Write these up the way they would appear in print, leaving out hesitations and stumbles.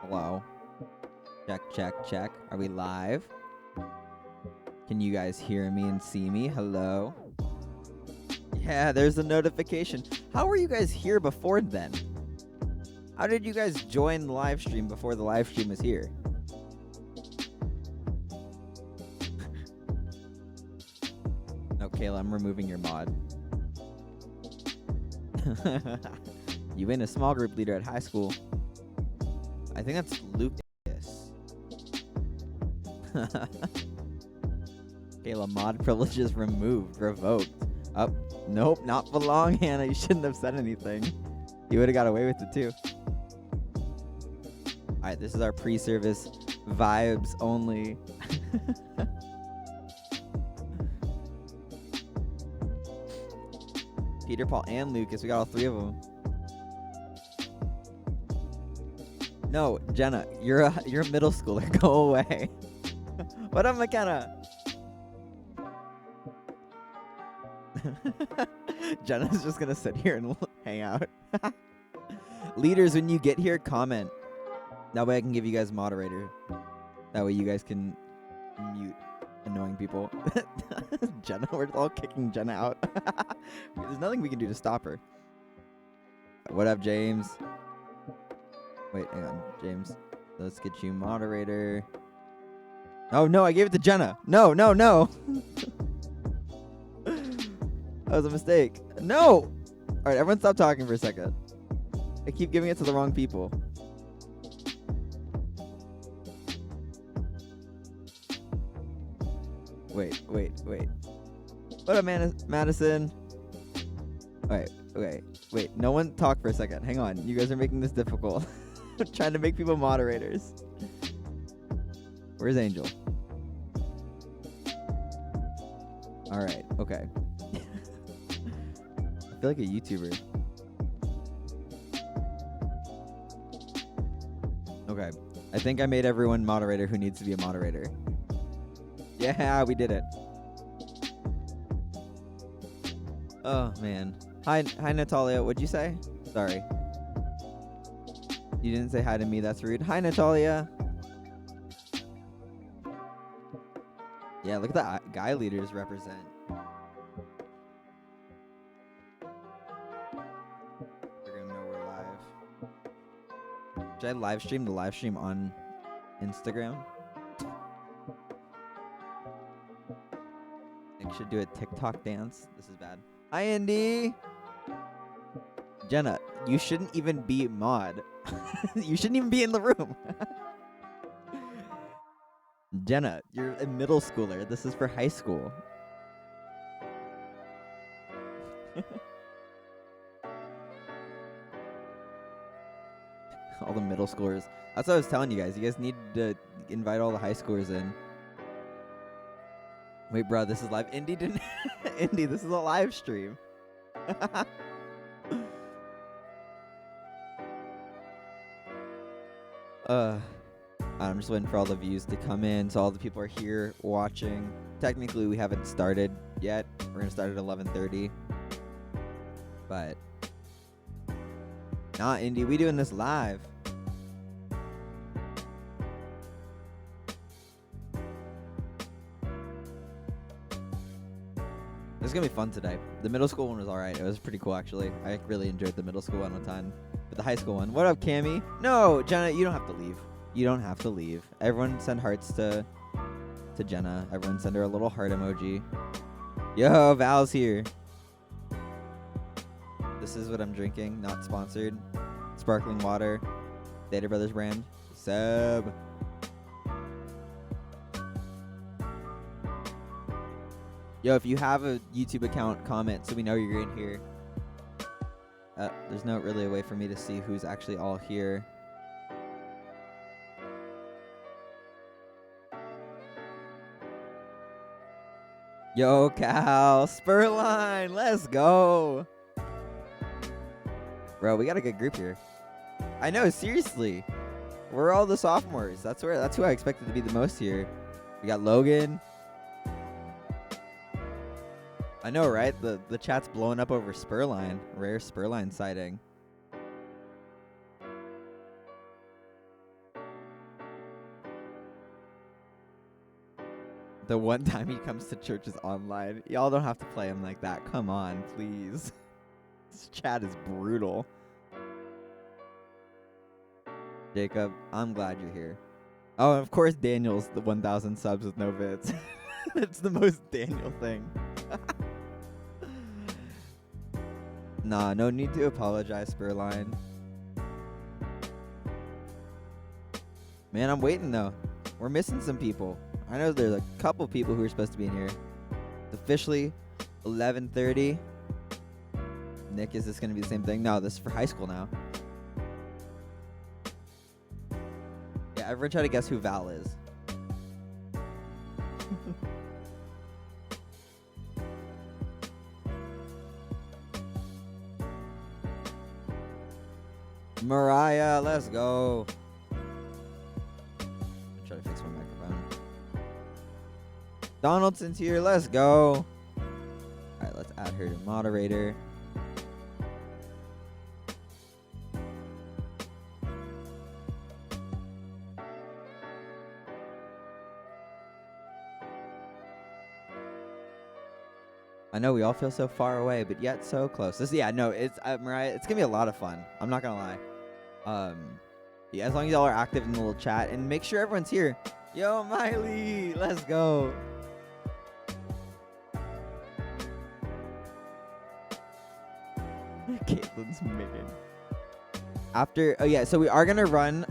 Hello. Check, check, check. Are we live? Can you guys hear me and see me? Hello? Yeah, there's a notification. How were you guys here before then? How did you guys join the live stream before the live stream was here? No, Kayla, I'm removing your mod. You've been a small group leader at high school. I think that's Lucas. Kayla, mod privileges removed, revoked. Oh, nope, not for long, Hannah. You shouldn't have said anything. You would have got away with it too. Alright, this is our pre-service vibes only. Peter, Paul, and Lucas. We got all three of them. No, Jenna, you're a middle schooler. Go away. What up, McKenna? Jenna's just gonna sit here and hang out. Leaders, when you get here, comment. That way I can give you guys moderator. That way you guys can mute annoying people. Jenna, we're all kicking Jenna out. There's nothing we can do to stop her. What up, James? Wait, hang on, James. Let's get you moderator. Oh no, I gave it to Jenna. No, no, no. That was a mistake. No! Alright, everyone stop talking for a second. I keep giving it to the wrong people. Wait. What up, Madison? Alright, okay. Wait, no one talk for a second. Hang on. You guys are making this difficult. I'm trying to make people moderators. Where's Angel? Alright, okay. I feel like a YouTuber. Okay. I think I made everyone moderator who needs to be a moderator. Yeah, we did it. Oh, man. Hi, Natalia. What'd you say? Sorry. You didn't say hi to me. That's rude. Hi, Natalia. Yeah, look at the guy leaders represent. They're gonna know we're live. Should I live stream the live stream on Instagram? I should do a TikTok dance. This is bad. Hi, Andy. Jenna, you shouldn't even be mod. You shouldn't even be in the room. Jenna, you're a middle schooler. This is for high school. All the middle schoolers. That's what I was telling you guys. You guys need to invite all the high schoolers in. Wait, bro, this is live. Indy didn't. Indy, this is a live stream. I'm just waiting for all the views to come in, so all the people are here watching. Technically, we haven't started yet. We're gonna start at 11:30. But nah, Indy, we doing this live. This is gonna be fun today. The middle school one was alright. It was pretty cool, actually. I really enjoyed the middle school one time. But the high school one. What up, Cammy? No, Jenna, you don't have to leave. You don't have to leave. Everyone send hearts to Jenna. Everyone send her a little heart emoji. Yo, Val's here. This is what I'm drinking. Not sponsored. Sparkling water. Data Brothers brand. Sub. Yo, if you have a YouTube account, comment so we know you're in here. There's not really a way for me to see who's actually all here. Yo, Cal, Spurline, let's go. Bro, we got a good group here. I know, seriously. We're all the sophomores. That's who I expected to be the most here. We got Logan. I know, right? The chat's blowing up over Spurline. Rare Spurline sighting. The one time he comes to church is online. Y'all don't have to play him like that. Come on, please. This chat is brutal. Jacob, I'm glad you're here. Oh, and of course Daniel's the 1,000 subs with no vids. It's the most Daniel thing. Nah, no need to apologize, Spurline. Man, I'm waiting though. We're missing some people. I know there's a couple people who are supposed to be in here. It's officially 11:30. Nick, is this going to be the same thing? No, this is for high school now. Yeah, everyone try to guess who Val is. Mariah, let's go. I'm trying to fix my microphone. Donaldson's here, let's go. Alright, let's add her to moderator. I know we all feel so far away, but yet so close. It's Mariah, it's gonna be a lot of fun. I'm not gonna lie. Yeah, as long as y'all are active in the little chat and make sure everyone's here. Yo, Miley, let's go. Caitlin's minion. So we are gonna run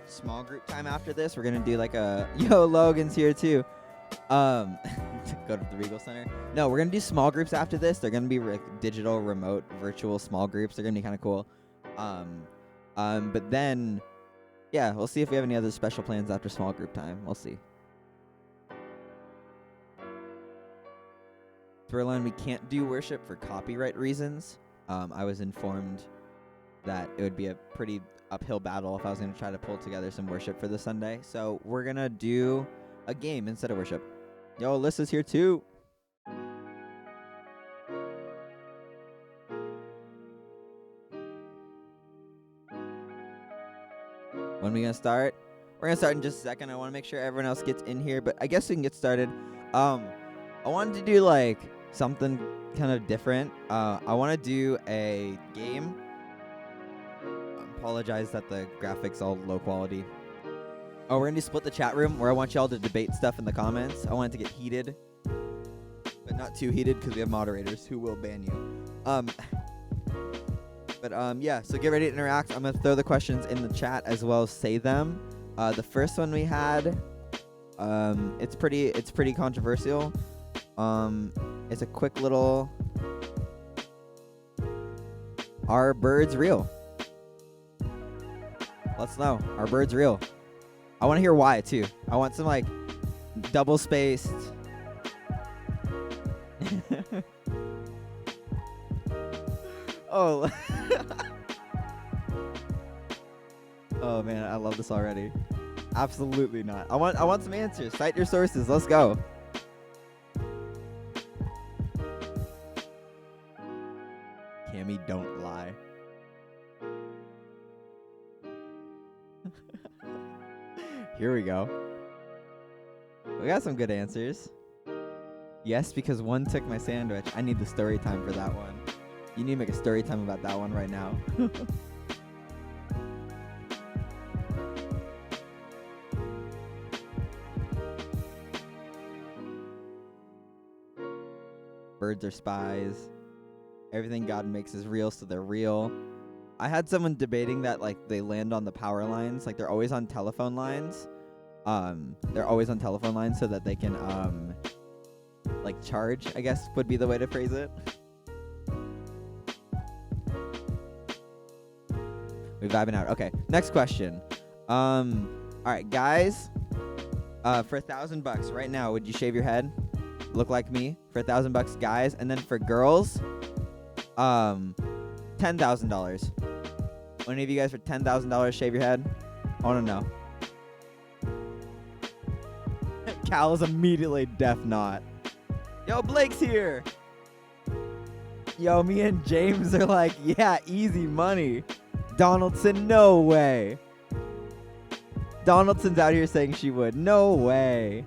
small group time after this. We're gonna do like a Logan's here too. To go to the Regal Center. No, we're gonna do small groups after this. They're gonna be digital, remote, virtual small groups. They're gonna be kind of cool. But then, yeah, we'll see if we have any other special plans after small group time. We'll see. Thrillon, we can't do worship for copyright reasons. I was informed that it would be a pretty uphill battle if I was going to try to pull together some worship for this Sunday. So we're going to do a game instead of worship. Yo, Alyssa's here too. When are we going to start? We're going to start in just a second. I want to make sure everyone else gets in here, but I guess we can get started. I wanted to do like something kind of different. I want to do a game. Apologize that the graphics all low quality. Oh, we're gonna split the chat room where I want y'all to debate stuff in the comments. I want it to get heated, but not too heated because we have moderators who will ban you. Yeah. So get ready to interact. I'm gonna throw the questions in the chat as well as say them. The first one we had, it's pretty controversial. It's a quick little. Are birds real? Let's know. Are birds real? I want to hear why too. I want some like double spaced. Oh. Oh man, I love this already. Absolutely not. I want some answers. Cite your sources. Let's go. Cammy, don't lie. Here we go. We got some good answers. Yes, because one took my sandwich. I need the story time for that one. You need to make a story time about that one right now. Birds are spies. Everything God makes is real, so they're real. I had someone debating that like they land on the power lines, like they're always on telephone lines. They're always on telephone lines so that they can like charge, I guess would be the way to phrase it. We're vibing out. Okay, next question. All right, guys. For $1,000 right now, would you shave your head? Look like me for $1,000, guys, and then for girls, $10,000. Any of you guys for $10,000 shave your head? I want to know. Cal is immediately deaf not. Yo, Blake's here. Yo, me and James are like, yeah, easy money. Donaldson, no way. Donaldson's out here saying she would. No way.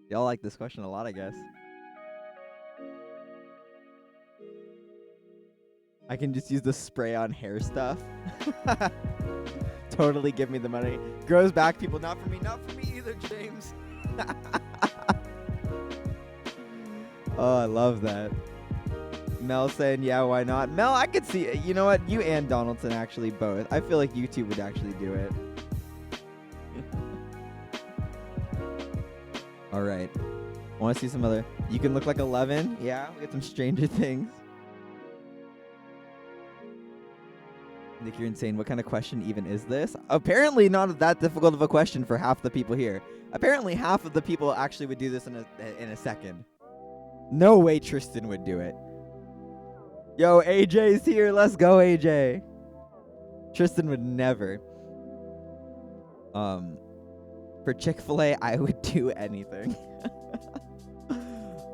Y'all like this question a lot, I guess. I can just use the spray on hair stuff. Totally give me the money. Grows back, people. Not for me. Not for me either, James. Oh, I love that. Mel saying, yeah, why not? Mel, I could see it. You know what? You and Donaldson actually both. I feel like you two would actually do it. All right. Want to see some other? You can look like 11. Yeah, we get some Stranger Things. Nick, you're insane. What kind of question even is this? Apparently not that difficult of a question for half the people here. Apparently half of the people actually would do this in a second. No way Tristan would do it. Yo, AJ's here. Let's go, AJ. Tristan would never. For Chick-fil-A, I would do anything.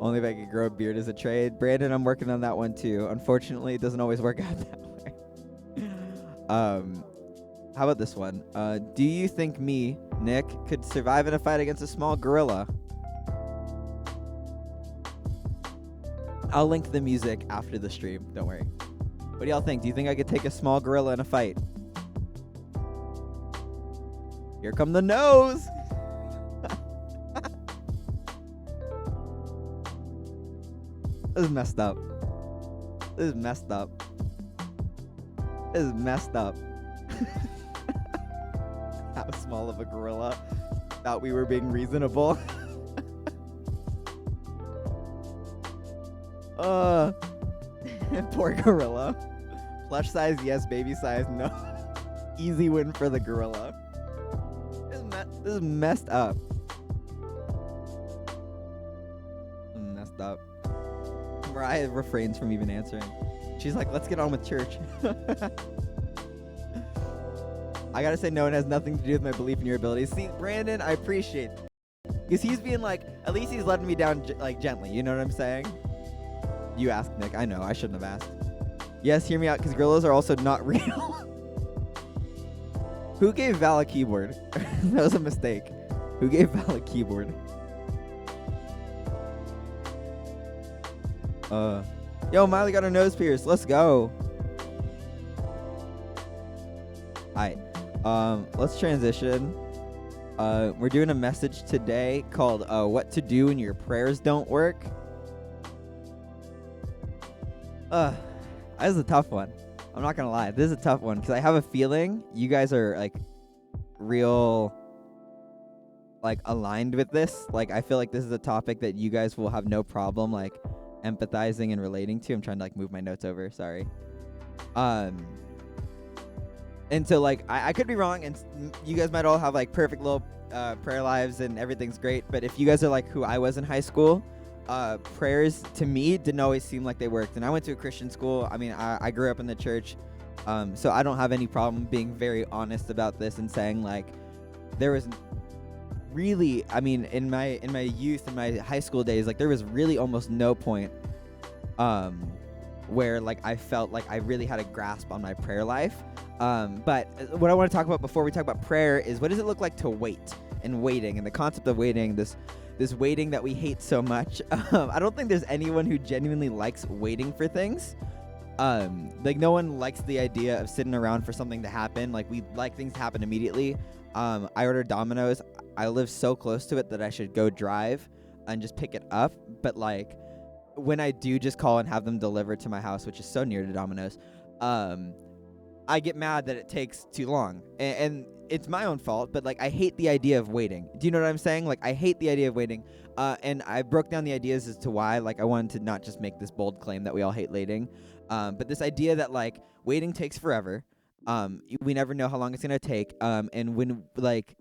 Only if I could grow a beard as a trade. Brandon, I'm working on that one too. Unfortunately, it doesn't always work out that way. How about this one? Do you think me, Nick, could survive in a fight against a small gorilla? I'll link the music after the stream. Don't worry. What do y'all think? Do you think I could take a small gorilla in a fight? Here come the no's. This is messed up. This is messed up. This is messed up. How small of a gorilla? Thought we were being reasonable. Poor gorilla. Plush size, yes. Baby size, no. Easy win for the gorilla. This is messed up. Messed up. Mariah refrains from even answering. She's like, let's get on with church. I gotta say, no, it has nothing to do with my belief in your abilities. See, Brandon, I appreciate it. Because he's being like, at least he's letting me down like gently. You know what I'm saying? You asked, Nick. I know. I shouldn't have asked. Yes, hear me out, because gorillas are also not real. Who gave Val a keyboard? That was a mistake. Who gave Val a keyboard? Yo, Miley got her nose pierced. Let's go. Alright. Let's transition. We're doing a message today called What to Do When Your Prayers Don't Work. This is a tough one. I'm not gonna lie. This is a tough one because I have a feeling you guys are like real like aligned with this. Like I feel like this is a topic that you guys will have no problem like empathizing and relating to. I'm trying to like move my notes over. Sorry. And so like I could be wrong, and you guys might all have like perfect little prayer lives and everything's great. But if you guys are like who I was in high school, prayers to me didn't always seem like they worked. And I went to a Christian school. I mean, I grew up in the church, so I don't have any problem being very honest about this and saying like there was really, I mean, in my youth, in my high school days, like there was really almost no point where like I felt like I really had a grasp on my prayer life. But what I want to talk about before we talk about prayer is what does it look like to wait and waiting, and the concept of waiting, this waiting that we hate so much. I don't think there's anyone who genuinely likes waiting for things. Like no one likes the idea of sitting around for something to happen. Like we like things to happen immediately. I ordered Domino's. I live so close to it that I should go drive and just pick it up. But like when I do just call and have them delivered to my house, which is so near to Domino's, I get mad that it takes too long. And it's my own fault, but like I hate the idea of waiting. Do you know what I'm saying? Like I hate the idea of waiting. And I broke down the ideas as to why. Like I wanted to not just make this bold claim that we all hate waiting, but this idea that like waiting takes forever. We never know how long it's gonna take. And when like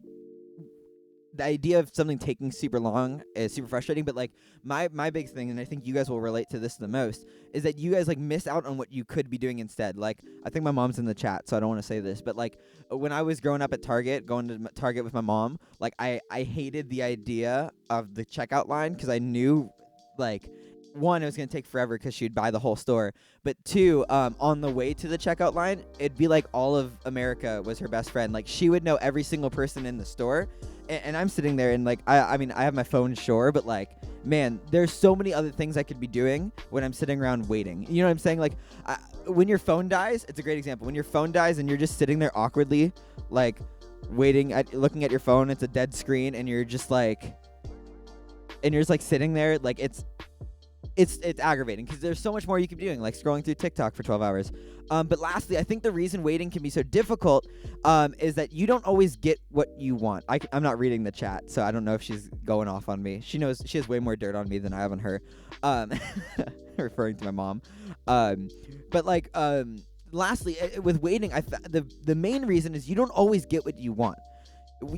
the idea of something taking super long is super frustrating. But like my big thing, and I think you guys will relate to this the most, is that you guys like miss out on what you could be doing instead. Like I think my mom's in the chat, so I don't want to say this, but like when I was growing up at Target, going to Target with my mom, like I hated the idea of the checkout line because I knew like, one, it was going to take forever because she'd buy the whole store. But two, on the way to the checkout line, it'd be like all of America was her best friend. Like, she would know every single person in the store. And I'm sitting there and, like, I mean, I have my phone, sure, but, like, man, there's so many other things I could be doing when I'm sitting around waiting. You know what I'm saying? Like, when your phone dies, it's a great example. When your phone dies and you're just sitting there awkwardly, like, looking at your phone, it's a dead screen, and you're just, like, sitting there, like, it's aggravating because there's so much more you can be doing, like scrolling through TikTok for 12 hours. But lastly, I think the reason waiting can be so difficult is that you don't always get what you want. I'm not reading the chat, so I don't know if she's going off on me. She knows she has way more dirt on me than I have on her. Referring to my mom. But like, lastly, with waiting, the main reason is you don't always get what you want.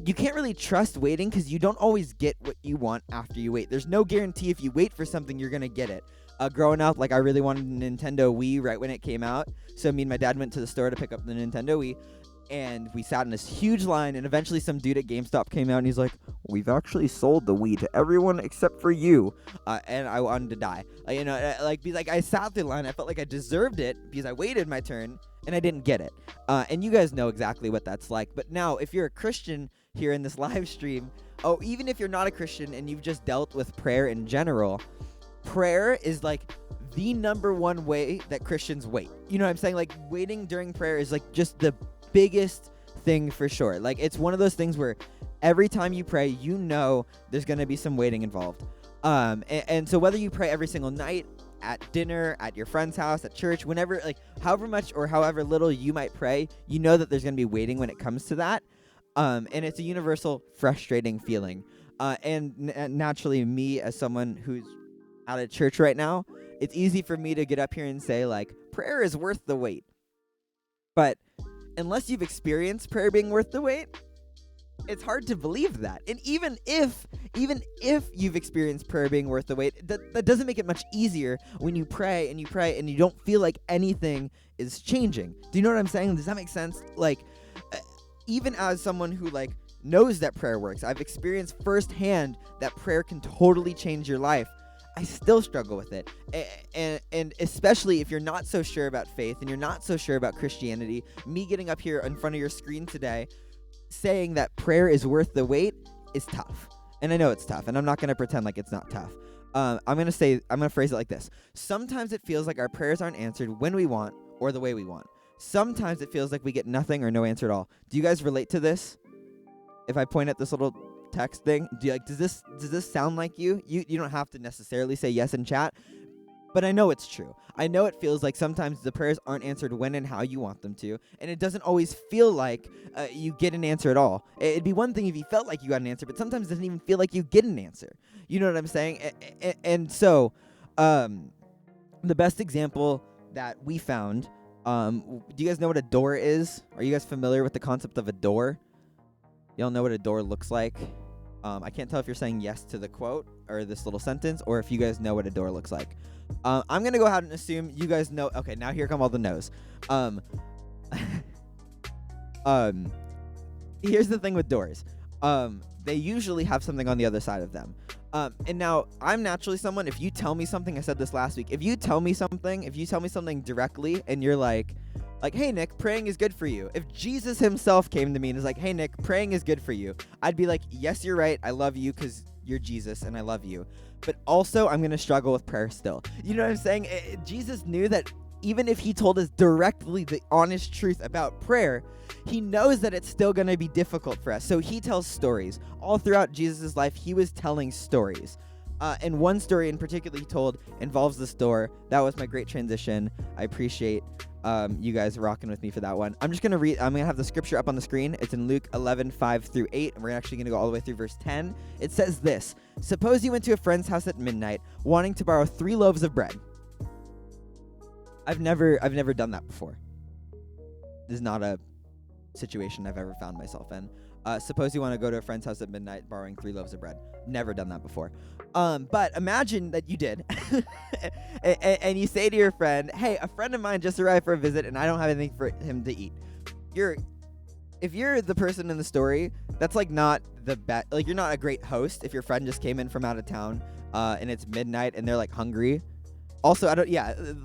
You can't really trust waiting because you don't always get what you want after you wait. There's no guarantee if you wait for something, you're going to get it. Growing up, like, I really wanted a Nintendo Wii right when it came out. So me and my dad went to the store to pick up the Nintendo Wii. And we sat in this huge line. And eventually some dude at GameStop came out and he's like, "We've actually sold the Wii to everyone except for you." And I wanted to die. I sat through the line. I felt like I deserved it because I waited my turn. And I didn't get it. And you guys know exactly what that's like. But now, if you're a Christian here in this live stream, even if you're not a Christian and you've just dealt with prayer in general, prayer is like the number one way that Christians wait. You know what I'm saying? Like, waiting during prayer is like just the biggest thing for sure. Like, it's one of those things where every time you pray, you know there's going to be some waiting involved. And so whether you pray every single night, at dinner, at your friend's house, at church, whenever, like, however much or however little you might pray, you know that there's going to be waiting when it comes to that. And it's a universal frustrating feeling. And naturally, me as someone who's out of church right now, it's easy for me to get up here and say, like, prayer is worth the wait. But unless you've experienced prayer being worth the wait, it's hard to believe that. And even if you've experienced prayer being worth the wait, that doesn't make it much easier when you pray and you don't feel like anything is changing. Do you know what I'm saying? Does that make sense? Like, even as someone who, like, knows that prayer works, I've experienced firsthand that prayer can totally change your life. I still struggle with it. And especially if you're not so sure about faith and you're not so sure about Christianity, me getting up here in front of your screen today saying that prayer is worth the wait is tough. And I know it's tough, and I'm not going to pretend like it's not tough. I'm going to phrase it like this. Sometimes it feels like our prayers aren't answered when we want or the way we want. Sometimes it feels like we get nothing or no answer at all. Do you guys relate to this? If I point at this little text thing, does this sound like you? You don't have to necessarily say yes in chat, but I know it's true. I know it feels like sometimes the prayers aren't answered when and how you want them to, and it doesn't always feel like you get an answer at all. It'd be one thing if you felt like you got an answer, but sometimes it doesn't even feel like you get an answer. You know what I'm saying? And so, the best example that we found, do you guys know what a door is? Are you guys familiar with the concept of a door? Y'all know what a door looks like? I can't tell if you're saying yes to the quote or this little sentence, or if you guys know what a door looks like. I'm going to go ahead and assume you guys know. Okay, now here come all the no's. Here's the thing with doors. They usually have something on the other side of them. And now, I'm naturally someone, if you tell me something, I said this last week, if you tell me something directly, and you're like, hey, Nick, praying is good for you. If Jesus himself came to me and is like, hey, Nick, praying is good for you, I'd be like, yes, you're right. I love you because you're Jesus and I love you. But also, I'm going to struggle with prayer still. You know what I'm saying? Jesus knew that even if he told us directly the honest truth about prayer, he knows that it's still going to be difficult for us. So he tells stories. All throughout Jesus' life, he was telling stories. And one story in particular he told involves the store. That was my great transition. I appreciate you guys rocking with me for that one. I'm just going to read. I'm going to have the scripture up on the screen. It's in Luke 11:5-8. And we're actually going to go all the way through verse 10. It says this: "Suppose you went to a friend's house at midnight, wanting to borrow 3 loaves of bread." I've never done that before. This is not a situation I've ever found myself in. Suppose you want to go to a friend's house at midnight borrowing 3 loaves of bread. Never done that before. But imagine that you did. and you say to your friend, hey, a friend of mine just arrived for a visit and I don't have anything for him to eat. If you're the person in the story, that's like not the best. Like, you're not a great host if your friend just came in from out of town and it's midnight and they're like hungry. Also,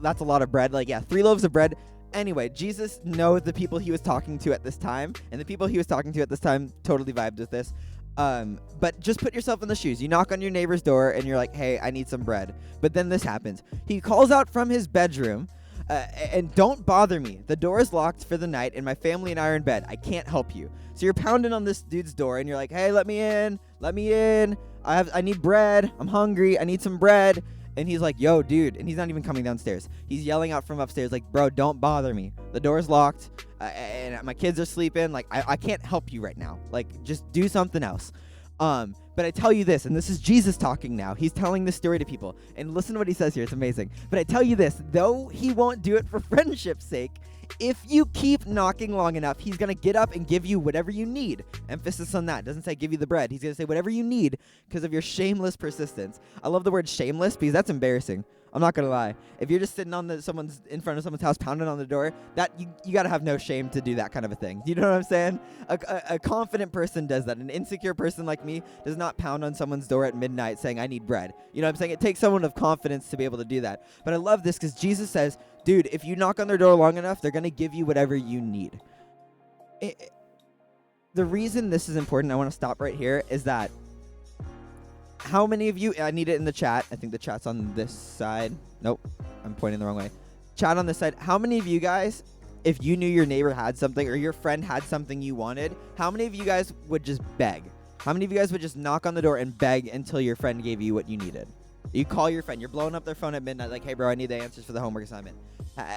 that's a lot of bread. Like, 3 loaves of bread. Anyway, Jesus knows the people he was talking to at this time, and the people he was talking to at this time totally vibed with this. But just put yourself in the shoes. You knock on your neighbor's door and you're like, hey, I need some bread. But then this happens. He calls out from his bedroom, and don't bother me. The door is locked for the night and my family and I are in bed. I can't help you. So you're pounding on this dude's door and you're like, hey, let me in. Let me in. I need bread. I'm hungry. I need some bread. And he's like, yo, dude. And he's not even coming downstairs. He's yelling out from upstairs like, bro, don't bother me. The door's locked. And my kids are sleeping. Like, I can't help you right now. Like, just do something else. But I tell you this, and this is Jesus talking now. He's telling this story to people. And listen to what he says here. It's amazing. But I tell you this, though he won't do it for friendship's sake, if you keep knocking long enough, he's going to get up and give you whatever you need. Emphasis on that. Doesn't say give you the bread. He's going to say whatever you need because of your shameless persistence. I love the word shameless because that's embarrassing. I'm not gonna lie. If you're just sitting on in front of someone's house, pounding on the door, that you gotta have no shame to do that kind of a thing. You know what I'm saying? A confident person does that. An insecure person like me does not pound on someone's door at midnight saying, I need bread. You know what I'm saying? It takes someone of confidence to be able to do that. But I love this because Jesus says, dude, if you knock on their door long enough, they're gonna give you whatever you need. The reason this is important, I want to stop right here, is that how many of you, I need it in the chat. I think the chat's on this side. Nope, I'm pointing the wrong way. Chat on this side. How many of you guys, if you knew your neighbor had something or your friend had something you wanted, how many of you guys would just beg? How many of you guys would just knock on the door and beg until your friend gave you what you needed? You call your friend. You're blowing up their phone at midnight like, hey, bro, I need the answers for the homework assignment.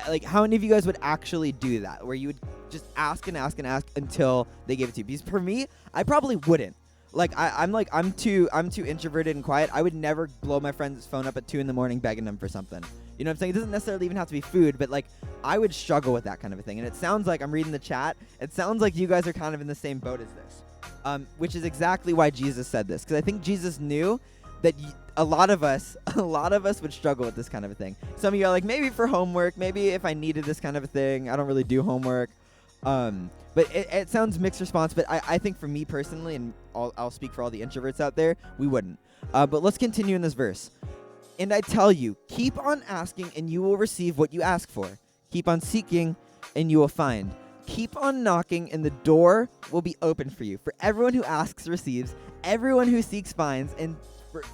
Like, how many of you guys would actually do that, where you would just ask and ask and ask until they gave it to you? Because for me, I probably wouldn't. Like, I'm too introverted and quiet. I would never blow my friend's phone up at 2 a.m. begging them for something. You know what I'm saying? It doesn't necessarily even have to be food, but like, I would struggle with that kind of a thing. And it sounds like, I'm reading the chat, it sounds like you guys are kind of in the same boat as this, which is exactly why Jesus said this. Because I think Jesus knew that a lot of us would struggle with this kind of a thing. Some of you are like, maybe for homework, maybe if I needed this kind of a thing. I don't really do homework. But it sounds mixed response, but I think for me personally, and I'll speak for all the introverts out there, we wouldn't. But let's continue in this verse. And I tell you, keep on asking and you will receive what you ask for. Keep on seeking and you will find. Keep on knocking and the door will be open for you. For everyone who asks receives, everyone who seeks finds, and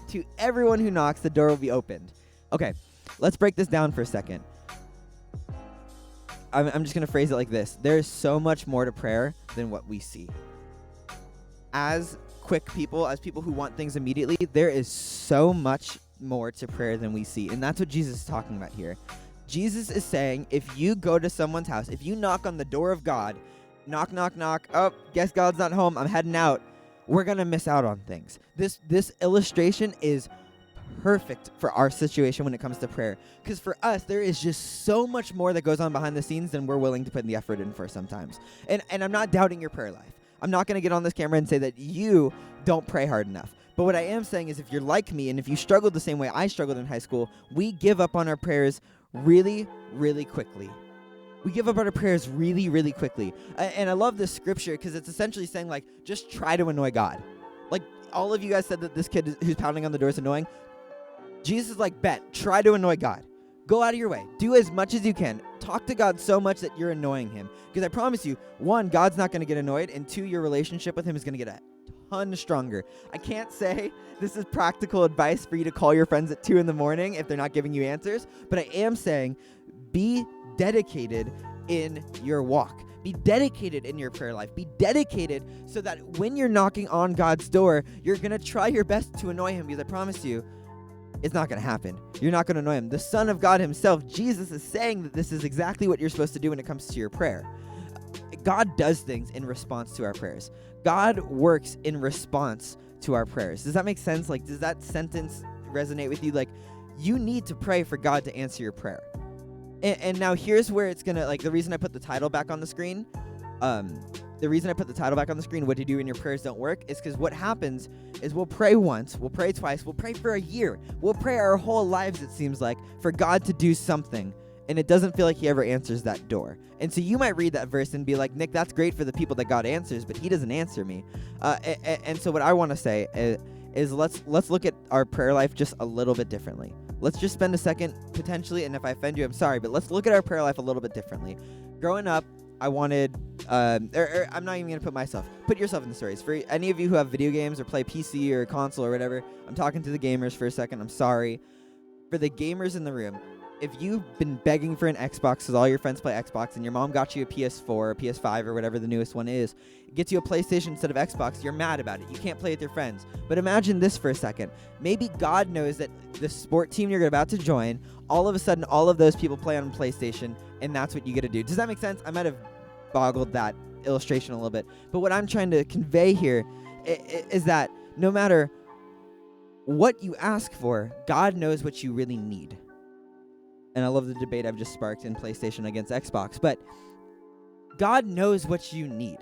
to everyone who knocks, the door will be opened. Okay, let's break this down for a second. I'm just going to phrase it like this. There is so much more to prayer than what we see. As quick people, as people who want things immediately, there is so much more to prayer than we see. And that's what Jesus is talking about here. Jesus is saying, if you go to someone's house, if you knock on the door of God, knock, knock, knock, oh, guess God's not home, I'm heading out, we're going to miss out on things. This illustration is perfect for our situation when it comes to prayer, because for us there is just so much more that goes on behind the scenes than we're willing to put the effort in for sometimes. And I'm not doubting your prayer life. I'm not going to get on this camera and say that you don't pray hard enough. But what I am saying is, if you're like me and if you struggled the same way I struggled in high school, we give up on our prayers really, really quickly. We give up on our prayers really, really quickly. And I love this scripture because it's essentially saying, like, just try to annoy God. Like, all of you guys said that this kid who's pounding on the door is annoying. Jesus is like, bet, try to annoy God. Go out of your way. Do as much as you can. Talk to God so much that you're annoying him. Because I promise you, 1, God's not going to get annoyed, and 2, your relationship with him is going to get a ton stronger. I can't say this is practical advice for you to call your friends at 2 a.m. if they're not giving you answers, but I am saying be dedicated in your walk. Be dedicated in your prayer life. Be dedicated so that when you're knocking on God's door, you're going to try your best to annoy him, because I promise you, it's not going to happen. You're not going to annoy him. The Son of God himself, Jesus, is saying that this is exactly what you're supposed to do when it comes to your prayer. God does things in response to our prayers. God works in response to our prayers. Does that make sense? Like, does that sentence resonate with you? Like, you need to pray for God to answer your prayer. And now here's where it's going to, like, the reason I put the title back on the screen, what to do when your prayers don't work, is because what happens is we'll pray once, we'll pray twice, we'll pray for a year, we'll pray our whole lives, it seems like, for God to do something, and it doesn't feel like he ever answers that door. And so you might read that verse and be like, Nick, that's great for the people that God answers, but he doesn't answer me. And so what I want to say is let's look at our prayer life just a little bit differently. Let's just spend a second, potentially, and if I offend you, I'm sorry, but let's look at our prayer life a little bit differently. Growing up, I wanted, I'm not even going to put yourself in the stories. For any of you who have video games or play PC or console or whatever, I'm talking to the gamers for a second, I'm sorry. For the gamers in the room, if you've been begging for an Xbox because all your friends play Xbox and your mom got you a PS4 or PS5 or whatever the newest one is, gets you a PlayStation instead of Xbox, you're mad about it. You can't play with your friends. But imagine this for a second. Maybe God knows that the sport team you're about to join, all of a sudden all of those people play on PlayStation, and that's what you get to do. Does that make sense? I might have boggled that illustration a little bit. But what I'm trying to convey here is that no matter what you ask for, God knows what you really need. And I love the debate I've just sparked in PlayStation against Xbox. But God knows what you need.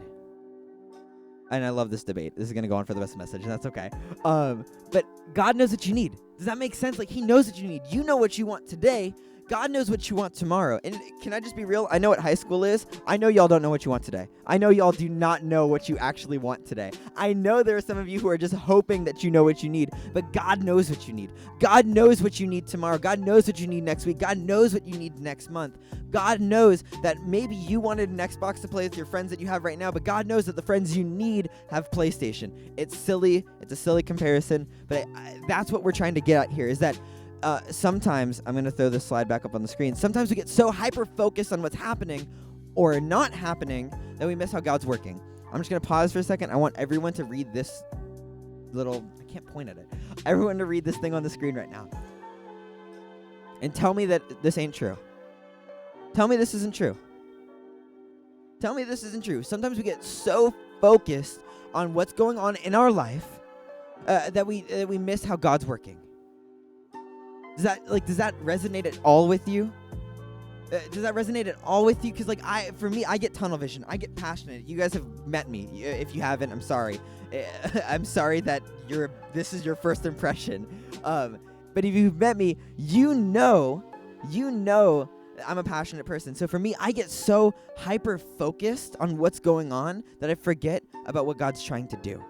And I love this debate. This is going to go on for the rest of the message, and that's okay. But God knows what you need. Does that make sense? Like, he knows what you need. You know what you want today. God knows what you want tomorrow. And can I just be real? I know what high school is. I know y'all don't know what you want today. I know y'all do not know what you actually want today. I know there are some of you who are just hoping that you know what you need, but God knows what you need. God knows what you need tomorrow. God knows what you need next week. God knows what you need next month. God knows that maybe you wanted an Xbox to play with your friends that you have right now, but God knows that the friends you need have PlayStation. It's silly. It's a silly comparison, but that's what we're trying to get at here, is that sometimes, I'm going to throw this slide back up on the screen, sometimes we get so hyper-focused on what's happening or not happening that we miss how God's working. I'm just going to pause for a second. I want everyone to read this little, I can't point at it, everyone to read this thing on the screen right now. And tell me that this ain't true. Tell me this isn't true. Tell me this isn't true. Sometimes we get so focused on what's going on in our life that we miss how God's working. Does that resonate at all with you? Does that resonate at all with you? Because for me, I get tunnel vision. I get passionate. You guys have met me. If you haven't, I'm sorry. I'm sorry that this is your first impression. But if you've met me, you know I'm a passionate person. So for me, I get so hyper focused on what's going on that I forget about what God's trying to do.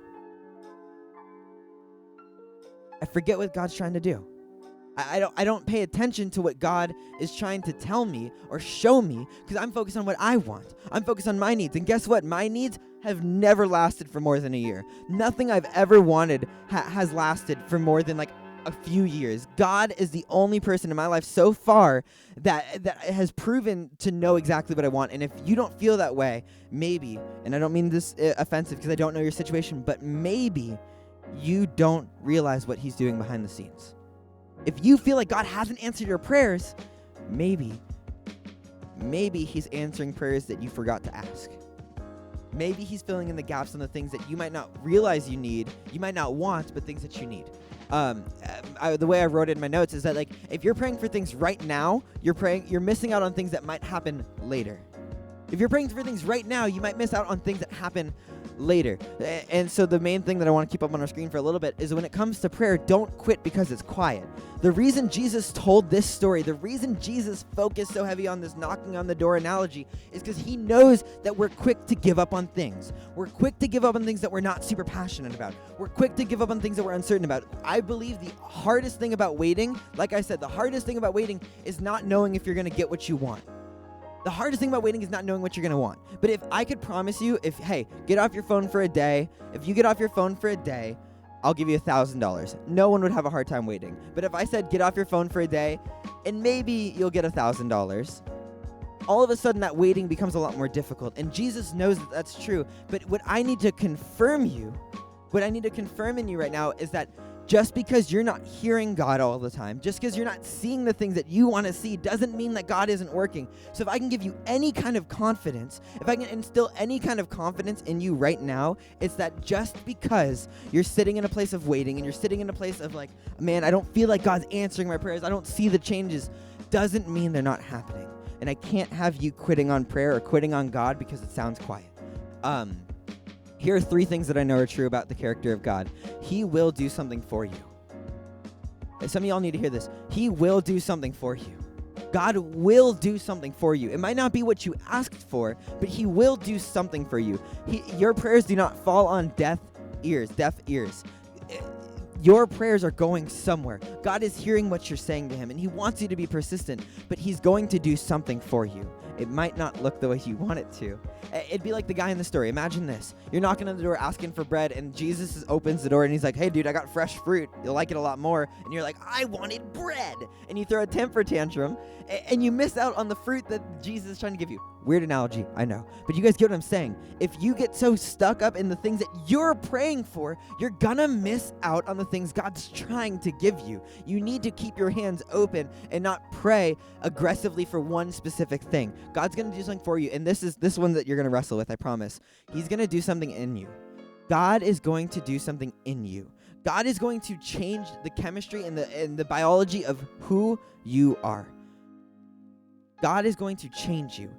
I forget what God's trying to do. I don't pay attention to what God is trying to tell me or show me because I'm focused on what I want. I'm focused on my needs. And guess what? My needs have never lasted for more than a year. Nothing I've ever wanted has lasted for more than a few years. God is the only person in my life so far that has proven to know exactly what I want. And if you don't feel that way, maybe, and I don't mean this offensive because I don't know your situation, but maybe you don't realize what he's doing behind the scenes. If you feel like God hasn't answered your prayers, maybe he's answering prayers that you forgot to ask. Maybe he's filling in the gaps on the things that you might not realize you need, you might not want, but things that you need. The way I wrote it in my notes is that if you're praying for things right now, you're missing out on things that might happen later. If you're praying for things right now, you might miss out on things that happen later. And so the main thing that I want to keep up on our screen for a little bit is when it comes to prayer, don't quit because it's quiet. The reason Jesus told this story, the reason Jesus focused so heavy on this knocking on the door analogy is because he knows that we're quick to give up on things. We're quick to give up on things that we're not super passionate about. We're quick to give up on things that we're uncertain about. I believe the hardest thing about waiting, like I said, the hardest thing about waiting is not knowing if you're going to get what you want. The hardest thing about waiting is not knowing what you're going to want. But if I could promise you, get off your phone for a day. If you get off your phone for a day, I'll give you $1,000. No one would have a hard time waiting. But if I said, get off your phone for a day, and maybe you'll get $1,000, all of a sudden that waiting becomes a lot more difficult. And Jesus knows that that's true. But what I need to confirm in you right now is that just because you're not hearing God all the time, just because you're not seeing the things that you want to see, doesn't mean that God isn't working. So if I can give you any kind of confidence, if I can instill any kind of confidence in you right now, it's that just because you're sitting in a place of waiting and you're sitting in a place of man, I don't feel like God's answering my prayers, I don't see the changes, doesn't mean they're not happening. And I can't have you quitting on prayer or quitting on God because it sounds quiet. Here are 3 things that I know are true about the character of God. He will do something for you. Some of y'all need to hear this. He will do something for you. God will do something for you. It might not be what you asked for, but he will do something for you. Your prayers do not fall on deaf ears. your prayers are going somewhere. God is hearing what you're saying to him, and he wants you to be persistent, but he's going to do something for you. It might not look the way you want it to. It'd be like the guy in the story. Imagine this. You're knocking on the door asking for bread, and Jesus opens the door, and he's like, hey, dude, I got fresh fruit. You'll like it a lot more. And you're like, I wanted bread. And you throw a temper tantrum, and you miss out on the fruit that Jesus is trying to give you. Weird analogy, I know. But you guys get what I'm saying. If you get so stuck up in the things that you're praying for, you're gonna miss out on the things God's trying to give you. You need to keep your hands open and not pray aggressively for one specific thing. God's gonna do something for you, and this is this one that you're gonna wrestle with, I promise. He's gonna do something in you. God is going to do something in you. God is going to change the chemistry and the biology of who you are. God is going to change you.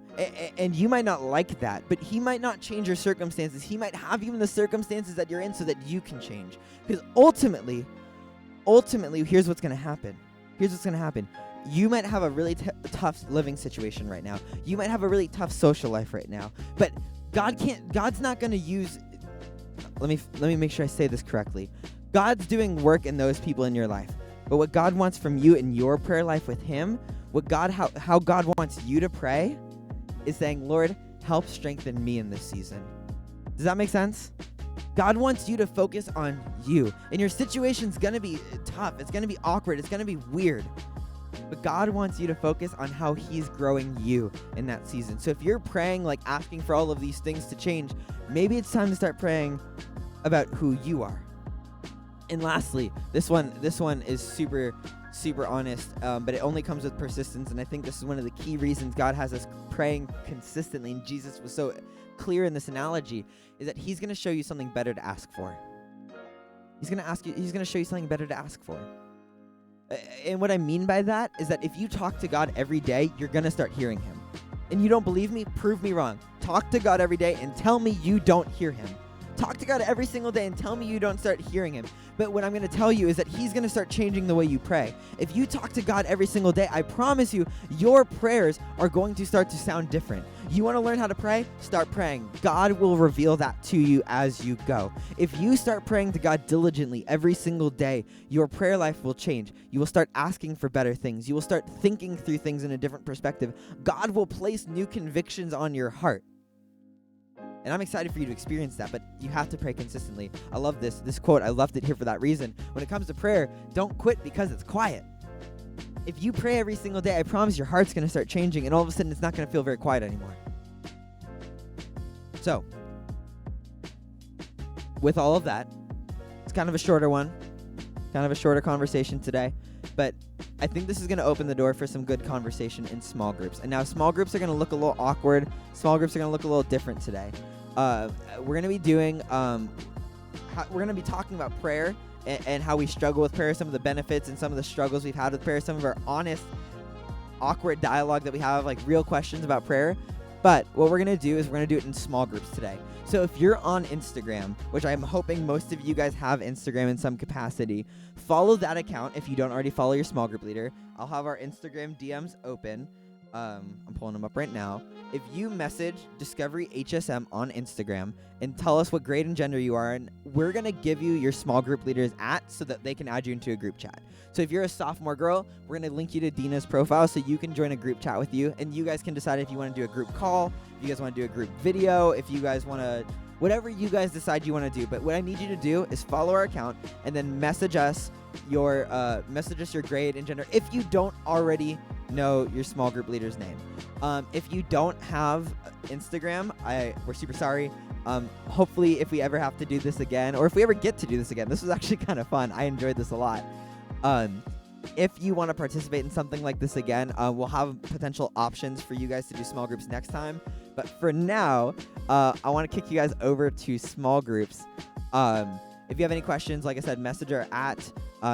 And you might not like that, but he might not change your circumstances. He might have even the circumstances that you're in so that you can change. Because ultimately, here's what's going to happen. You might have a really tough living situation right now. You might have a really tough social life right now. But God's not going to use, let me make sure I say this correctly. God's doing work in those people in your life. But what God wants from you in your prayer life with him, how God wants you to pray is saying, Lord, help strengthen me in this season. Does that make sense? God wants you to focus on you. And your situation's going to be tough. It's going to be awkward. It's going to be weird. But God wants you to focus on how he's growing you in that season. So if you're praying, like asking for all of these things to change, maybe it's time to start praying about who you are. And lastly, this one is super honest, but it only comes with persistence. And I think this is one of the key reasons God has us praying consistently. And Jesus was so clear in this analogy, is that he's going to show you something better to ask for. He's going to show you something better to ask for. And what I mean by that is that if you talk to God every day, you're going to start hearing him. And you don't believe me? Prove me wrong. Talk to God every day and tell me you don't hear him. Talk to God every single day and tell me you don't start hearing him. But what I'm going to tell you is that he's going to start changing the way you pray. If you talk to God every single day, I promise you, your prayers are going to start to sound different. You want to learn how to pray? Start praying. God will reveal that to you as you go. If you start praying to God diligently every single day, your prayer life will change. You will start asking for better things. You will start thinking through things in a different perspective. God will place new convictions on your heart. And I'm excited for you to experience that, but you have to pray consistently. I love this quote. I loved it here for that reason. When it comes to prayer, don't quit because it's quiet. If you pray every single day, I promise your heart's going to start changing, and all of a sudden it's not going to feel very quiet anymore. So, with all of that, it's kind of a shorter one, kind of a shorter conversation today, but I think this is going to open the door for some good conversation in small groups. And now small groups are going to look a little awkward. Small groups are going to look a little different today. We're going to be doing, we're going to be talking about prayer and how we struggle with prayer, some of the benefits and some of the struggles we've had with prayer, some of our honest, awkward dialogue that we have, like real questions about prayer. But what we're going to do is we're going to do it in small groups today. So if you're on Instagram, which I'm hoping most of you guys have Instagram in some capacity, follow that account if you don't already follow your small group leader. I'll have our Instagram DMs open. I'm pulling them up right now. If you message Discovery HSM on Instagram and tell us what grade and gender you are in, we're going to give you your small group leader's so that they can add you into a group chat. So if you're a sophomore girl, we're going to link you to Dina's profile so you can join a group chat with you, and you guys can decide if you want to do a group call, if you guys want to do a group video, if you guys want to, whatever you guys decide you want to do. But what I need you to do is follow our account and then message us your grade and gender if you don't already know your small group leader's name. If you don't have Instagram, we're super sorry. Hopefully if we ever have to do this again, or if we ever get to do this again, this was actually kind of fun. I enjoyed this a lot. If you want to participate in something like this again, we'll have potential options for you guys to do small groups next time. But for now, I want to kick you guys over to small groups. If you have any questions, like I said, message our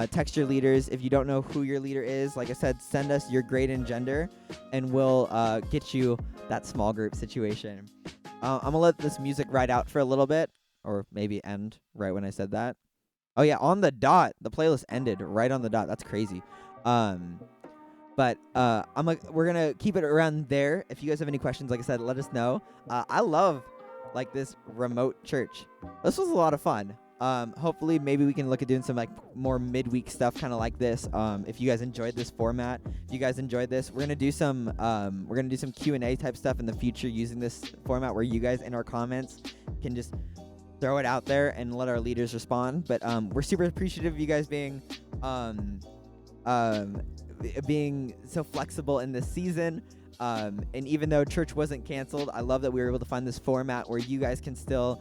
text your leaders. If you don't know who your leader is, like I said, send us your grade and gender, and we'll get you that small group situation. I'm going to let this music ride out for a little bit, or maybe end right when I said that. Oh, yeah, on the dot. The playlist ended right on the dot. That's crazy. But we're going to keep it around there. If you guys have any questions, like I said, let us know. I love, this remote church. This was a lot of fun. Hopefully, maybe we can look at doing some like more midweek stuff, kind of like this. If you guys enjoyed this format, if you guys enjoyed this, we're gonna do some Q&A type stuff in the future using this format where you guys in our comments can just throw it out there and let our leaders respond. But we're super appreciative of you guys being so flexible in this season. And even though church wasn't canceled, I love that we were able to find this format where you guys can still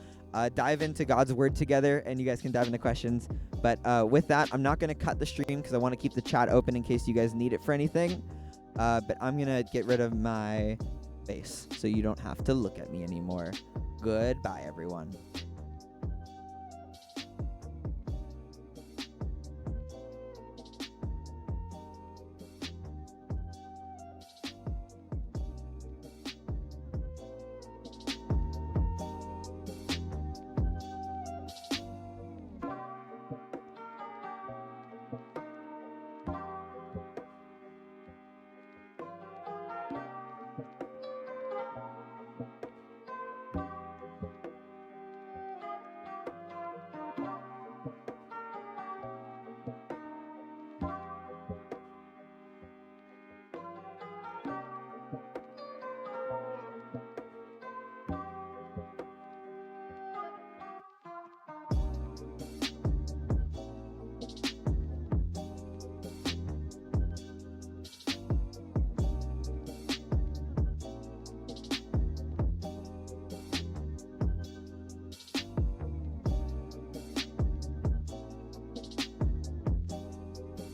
dive into God's word together, and you guys can dive into questions. But with that, I'm not going to cut the stream because I want to keep the chat open in case you guys need it for anything. But I'm going to get rid of my face so you don't have to look at me anymore. Goodbye, everyone.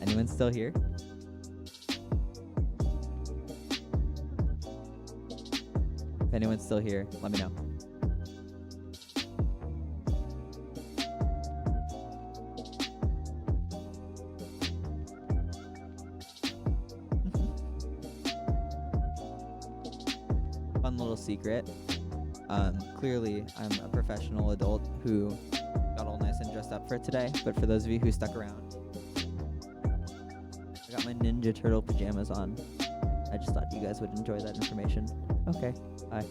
Anyone still here? If anyone's still here, let me know. Fun little secret. Clearly, I'm a professional adult who got all nice and dressed up for today, but for those of you who stuck around, I got my Ninja Turtle pajamas on. I just thought you guys would enjoy that information. Okay, bye.